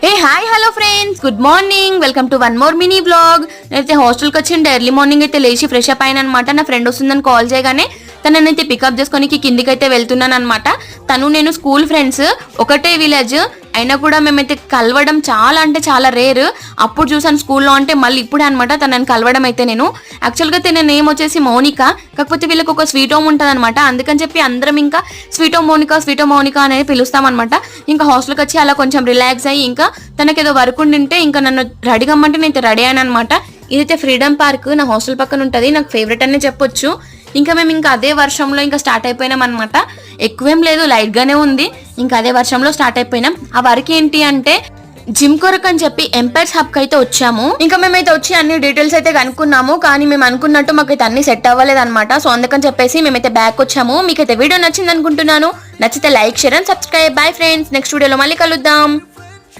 A hi hello friends, good morning. Welcome to one more mini blog. నేనైతే హాస్టల్కి వచ్చిండే early morning అయితే లేచి ఫ్రెష్ అప్ అయిన అనమాట. నా ఫ్రెండ్ వస్తుందని కాల్ చేయగానే తననైతే పికప్ చేసుకొని కిందికి అయితే వెళ్తున్నాను అనమాట. తను నేను స్కూల్ ఫ్రెండ్స్, ఒకటే విలేజ్ అయినా కూడా మేమైతే కలవడం చాలా అంటే చాలా రేర్. అప్పుడు చూసాను స్కూల్లో, అంటే మళ్ళీ ఇప్పుడే అనమాట తనని కలవడం అయితే. నేను యాక్చువల్గా తన నేమ్ వచ్చేసి మౌనిక, కాకపోతే వీళ్ళకి ఒక స్వీట్ హోమ్ ఉంటుంది అనమాట. అందుకని చెప్పి అందరం ఇంకా స్వీట్ హోమ్ మౌనిక అనేది పిలుస్తాం అనమాట. ఇంకా హాస్టల్కి వచ్చి అలా కొంచెం రిలాక్స్ అయ్యి, ఇంకా తనకేదో వర్క్ ఉండింటే ఇంకా నన్ను రెడీ కమ్మంటే నేను రెడీ అయ్యాను అనమాట. ఇదైతే ఫ్రీడమ్ పార్క్, నా హాస్టల్ పక్కన ఉంటుంది. నాకు ఫేవరెట్ అనే చెప్పొచ్చు. ఇంకా మేము ఇంకా అదే వర్షంలో ఇంకా స్టార్ట్ అయిపోయినాం అనమాట. ఎక్కువేం లేదు, లైట్ గానే ఉంది. ఇంకా అదే వర్షంలో స్టార్ట్ అయిపోయినాం. ఆ వర్క్ ఏంటి అంటే జిమ్ కొరకు అని చెప్పి ఎంపైర్స్ హబ్ కి అయితే వచ్చాము. ఇంకా మేమైతే వచ్చి అన్ని డీటెయిల్స్ అయితే కనుక్కున్నాము, కానీ మేము అనుకున్నట్టు మాకైతే అన్ని సెట్ అవ్వలేదు అనమాట. సో అందుకని చెప్పేసి మేమైతే బ్యాక్ వచ్చాము. మీకైతే వీడియో నచ్చింది అనుకుంటున్నాను. నచ్చితే like, share and subscribe. Bye friends, next వీడియోలో మళ్ళీ కలుద్దాం.